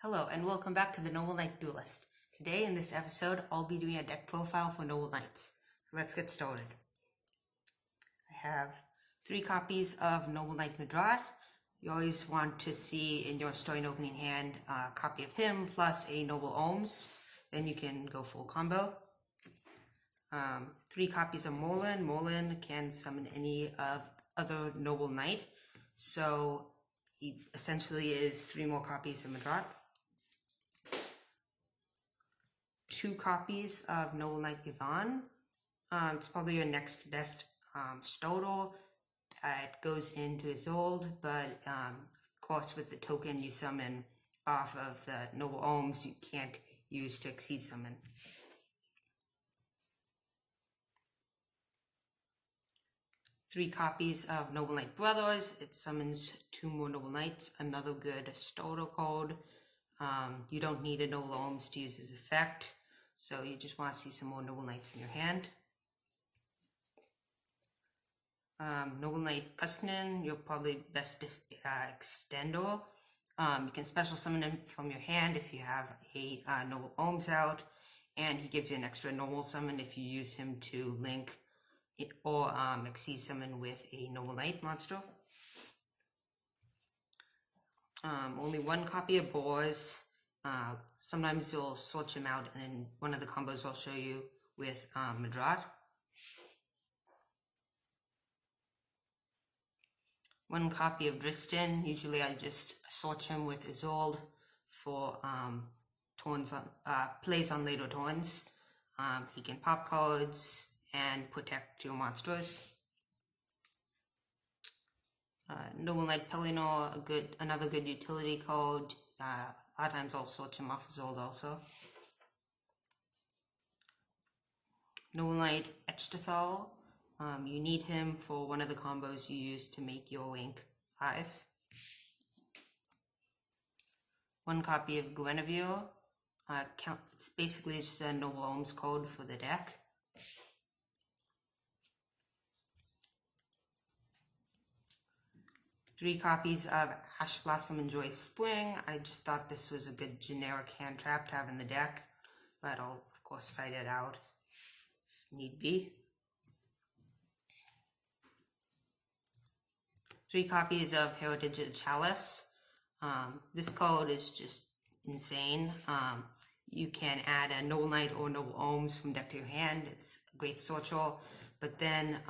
Hello and welcome back to the Noble Knight Duelist. Today in this episode, I'll be doing a deck profile for Noble Knights. So let's get started. I have 3 copies of Noble Knight Madrat. You always want to see in your starting opening hand a copy of him plus a Noble Ohms. Then you can go full combo. 3 copies of Molin. Molin can summon any other Noble Knight. So he essentially is 3 more copies of Madrat. 2 copies of Noble Knight Ivan. It's probably your next best Stoddle. It goes into his old, but of course with the token you summon off of the Noble Ohms, you can't use to exceed summon. Three copies of Noble Knight Brothers. It summons 2 more Noble Knights, another good Stoddle code. You don't need a Noble Ohms to use his effect, so you just want to see some more Noble Knights in your hand. Noble Knight Kustanin, you're probably best extender. You can special summon him from your hand if you have a Noble Ohms out, and he gives you an extra Noble summon if you use him to link it or exceed summon with a Noble Knight monster. Only 1 copy of Boars. Sometimes you'll switch him out, and then one of the combos I'll show you with Madrat. 1 copy of Dristan. Usually I just switch him with Isolde for turns on plays on later turns. He can pop cards and protect your monsters. Noble Knight Pellinor, another good utility code. A lot of times I'll switch him off Isolde also. Noble Knight Echtathal. You need him for one of the combos you use to make your rank 5. 1 copy of Guinevere. It's basically just a Noble Ohms code for the deck. 3 copies of Ash Blossom and Joy Spring. I just thought this was a good generic hand trap to have in the deck, but I'll of course cite it out if need be. 3 copies of Heritage of the Chalice. This code is just insane. You can add a Noble Knight or Noble Ohms from deck to your hand. It's a great sorcerer, but then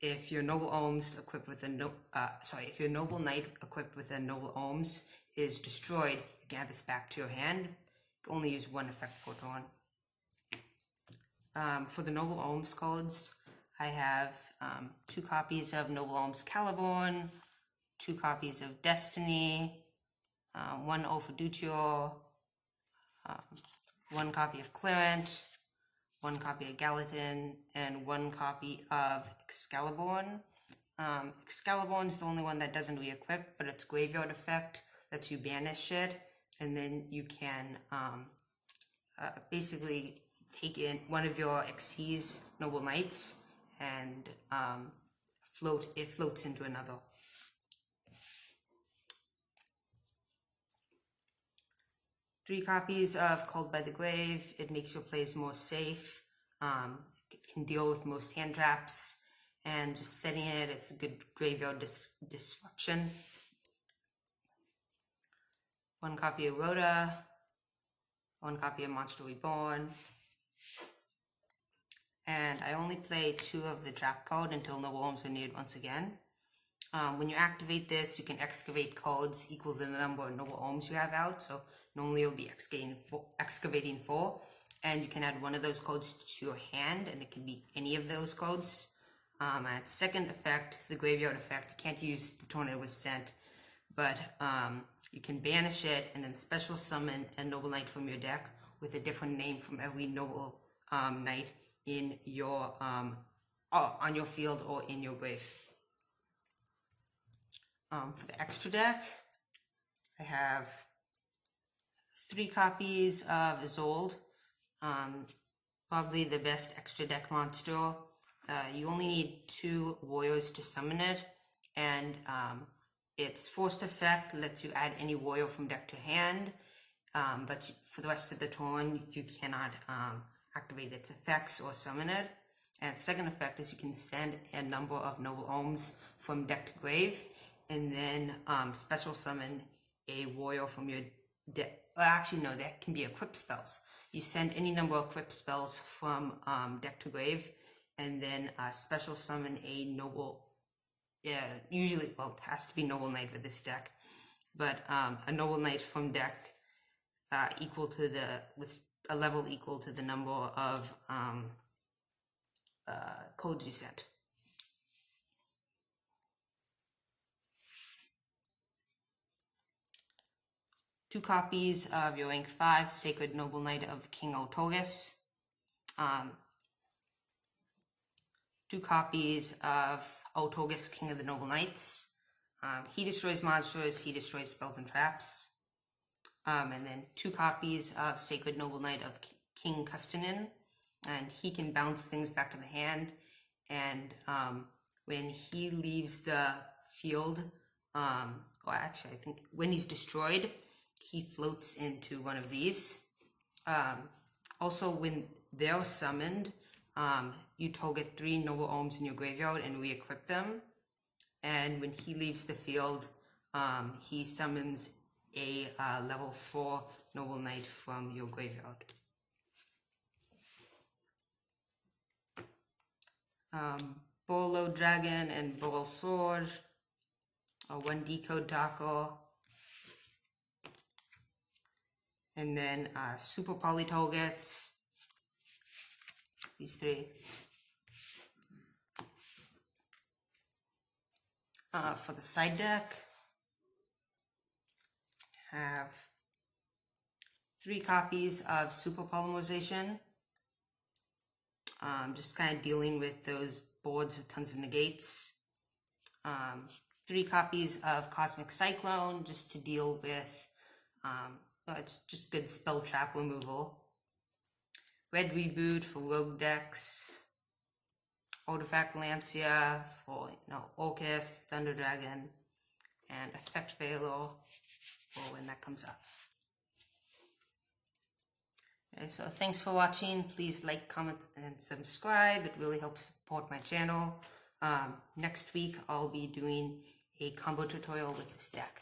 if your Noble Ohms equipped with if your Noble Knight equipped with a Noble Ohms is destroyed, you can add this back to your hand. You can only use 1 effect per turn. For the Noble Ohms codes, I have 2 copies of Noble Ohms Caliborn, 2 copies of Destiny, 1 Ophiduchio, 1 copy of Clarent, 1 copy of Gallatin, and 1 copy of Excaliborn. Excaliborn is the only one that doesn't re-equip, but its graveyard effect lets you banish it, and then you can basically take in one of your Xyz Noble Knights and floats into another. 3 copies of Called by the Grave. It makes your plays more safe. It can deal with most hand traps, and just setting it, it's a good graveyard disruption. 1 copy of Rhoda, 1 copy of Monster Reborn, and I only play 2 of the trap code until Noble Ohms are needed once again. When you activate this, you can excavate codes equal to the number of Noble Ohms you have out, so normally it will be excavating 4, and you can add 1 of those codes to your hand, and it can be any of those codes. At second effect, the graveyard effect, you can't use the turn it was sent, but you can banish it and then special summon a Noble Knight from your deck with a different name from every Noble Knight in your on your field or in your grave. For the extra deck, I have 3 copies of Isolde, probably the best extra deck monster. You only need 2 warriors to summon it, and its forced effect lets you add any warrior from deck to hand, but for the rest of the turn, you cannot activate its effects or summon it. And second effect is you can send a number of Noble Ohms from deck to grave, and then special summon a warrior from your deck. Actually, no, that can be equip spells. You send any number of equip spells from deck to grave, and then special summon a noble. Usually, well, it has to be Noble Knight with this deck, but a Noble Knight from deck equal to with a level equal to the number of codes you sent. Two copies of your rank 5 Sacred Noble Knight of King Otogus. Two copies of Otogus, King of the Noble Knights. He destroys monsters, he destroys spells and traps. And then two copies of Sacred Noble Knight of King Custonin, and he can bounce things back to the hand, and when he leaves the field, or actually I think when he's destroyed, he floats into one of these. Also, when they're summoned, you target 3 Noble Ohms in your graveyard and re-equip them, and when he leaves the field, he summons a level 4 Noble Knight from your graveyard. Gaurdragon and Boral Sword, 1 Decode Darker, and then Super Poly Targets, these 3. For the side deck, have 3 copies of Super Polymerization. Just kind of dealing with those boards with tons of negates. 3 copies of Cosmic Cyclone, just to deal with, it's just good spell trap removal. Red Reboot for rogue decks. Artifact Lancia for, Orcus, Thunder Dragon, and Effect Veiler for when that comes up. Okay, so thanks for watching. Please like, comment, and subscribe. It really helps support my channel. Next week, I'll be doing a combo tutorial with this deck.